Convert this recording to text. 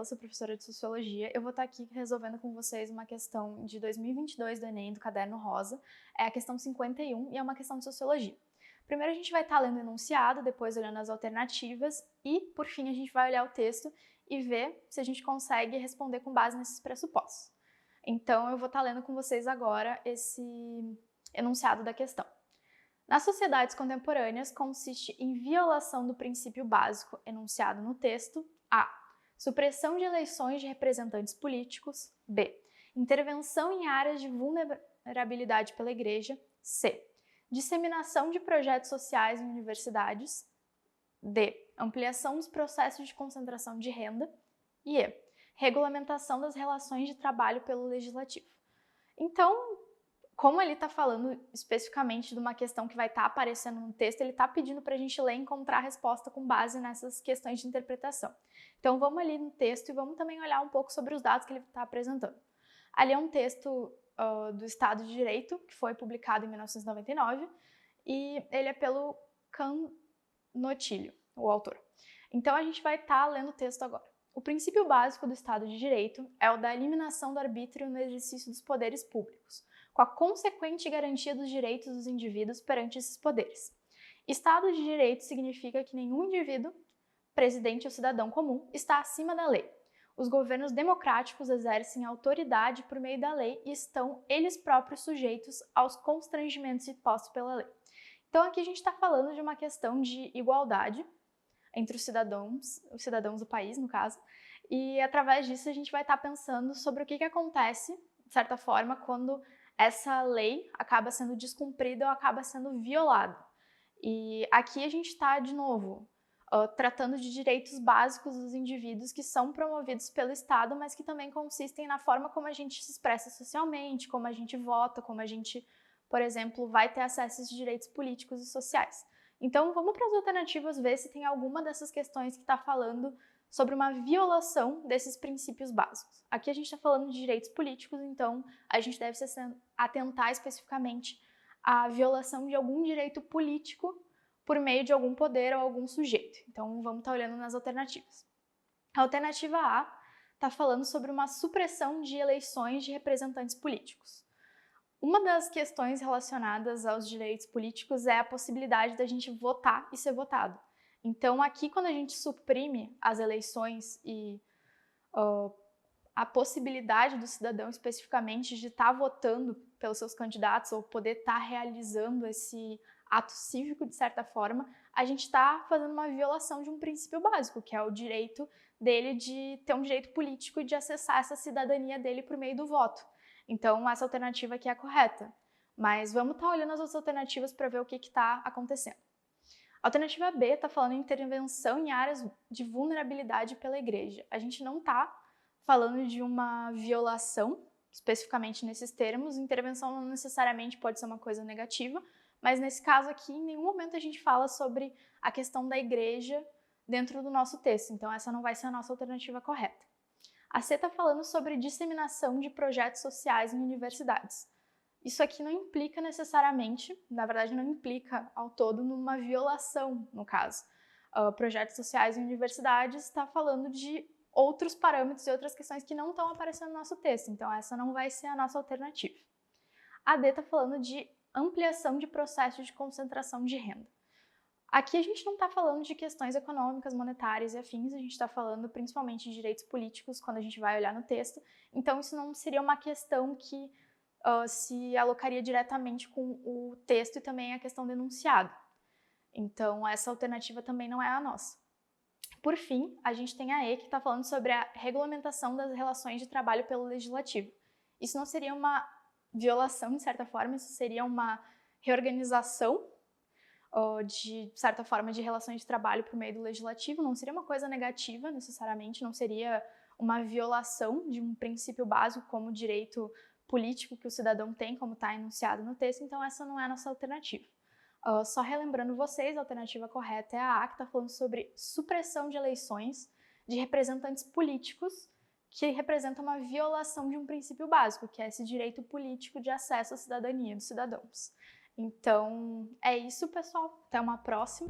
Gabriela, sou professora de Sociologia. Eu vou estar aqui resolvendo com vocês uma questão de 2022 do Enem, do Caderno Rosa. É a questão 51 e é uma questão de Sociologia. Primeiro a gente vai estar lendo o enunciado, depois olhando as alternativas e, por fim, a gente vai olhar o texto e ver se a gente consegue responder com base nesses pressupostos. Então eu vou estar lendo com vocês agora esse enunciado da questão. Nas sociedades contemporâneas, consiste em violação do princípio básico enunciado no texto a. Supressão de eleições de representantes políticos. B. Intervenção em áreas de vulnerabilidade pela Igreja. C. Disseminação de projetos sociais em universidades. D. Ampliação dos processos de concentração de renda. E E. Regulamentação das relações de trabalho pelo Legislativo. Então, como ele está falando especificamente de uma questão que vai estar aparecendo no texto, ele está pedindo para a gente ler e encontrar a resposta com base nessas questões de interpretação. Então vamos ali no texto e vamos também olhar um pouco sobre os dados que ele está apresentando. Ali é um texto do Estado de Direito, que foi publicado em 1999, e ele é pelo Canotilho, o autor. Então a gente vai estar lendo o texto agora. O princípio básico do Estado de Direito é o da eliminação do arbítrio no exercício dos poderes públicos, com a consequente garantia dos direitos dos indivíduos perante esses poderes. Estado de Direito significa que nenhum indivíduo, presidente ou cidadão comum, está acima da lei. Os governos democráticos exercem autoridade por meio da lei e estão eles próprios sujeitos aos constrangimentos impostos pela lei. Então aqui a gente está falando de uma questão de igualdade entre os cidadãos do país, no caso, e através disso a gente vai estar pensando sobre o que acontece, de certa forma, quando essa lei acaba sendo descumprida ou acaba sendo violada. E aqui a gente está, de novo, tratando de direitos básicos dos indivíduos que são promovidos pelo Estado, mas que também consistem na forma como a gente se expressa socialmente, como a gente vota, como a gente, por exemplo, vai ter acesso a esses direitos políticos e sociais. Então, vamos para as alternativas ver se tem alguma dessas questões que está falando sobre uma violação desses princípios básicos. Aqui a gente está falando de direitos políticos, então a gente deve se atentar especificamente à violação de algum direito político por meio de algum poder ou algum sujeito. Então vamos estar olhando nas alternativas. A alternativa A está falando sobre uma supressão de eleições de representantes políticos. Uma das questões relacionadas aos direitos políticos é a possibilidade da gente votar e ser votado. Então, aqui, quando a gente suprime as eleições e a possibilidade do cidadão, especificamente, de estar votando pelos seus candidatos ou poder estar realizando esse ato cívico, de certa forma, a gente está fazendo uma violação de um princípio básico, que é o direito dele de ter um direito político e de acessar essa cidadania dele por meio do voto. Então, essa alternativa aqui é a correta. Mas vamos estar olhando as outras alternativas para ver o que está acontecendo. A alternativa B está falando em intervenção em áreas de vulnerabilidade pela Igreja. A gente não está falando de uma violação, especificamente nesses termos. Intervenção não necessariamente pode ser uma coisa negativa, mas nesse caso aqui, em nenhum momento a gente fala sobre a questão da Igreja dentro do nosso texto. Então, essa não vai ser a nossa alternativa correta. A C está falando sobre disseminação de projetos sociais em universidades. Isso aqui não implica necessariamente, na verdade não implica ao todo numa violação, no caso. Projetos sociais em universidades está falando de outros parâmetros e outras questões que não estão aparecendo no nosso texto, então essa não vai ser a nossa alternativa. A D está falando de ampliação de processos de concentração de renda. Aqui a gente não está falando de questões econômicas, monetárias e afins, a gente está falando principalmente de direitos políticos quando a gente vai olhar no texto, então isso não seria uma questão que se alocaria diretamente com o texto e também a questão do enunciado. Então essa alternativa também não é a nossa. Por fim, a gente tem a E, que está falando sobre a regulamentação das relações de trabalho pelo Legislativo. Isso não seria uma violação, de certa forma, isso seria uma reorganização de certa forma, de relações de trabalho por meio do Legislativo, não seria uma coisa negativa, necessariamente, não seria uma violação de um princípio básico como o direito político que o cidadão tem, como está enunciado no texto, então essa não é a nossa alternativa. Só relembrando vocês, a alternativa correta é a A, que está falando sobre supressão de eleições de representantes políticos que representa uma violação de um princípio básico, que é esse direito político de acesso à cidadania dos cidadãos. Então, é isso, pessoal. Até uma próxima.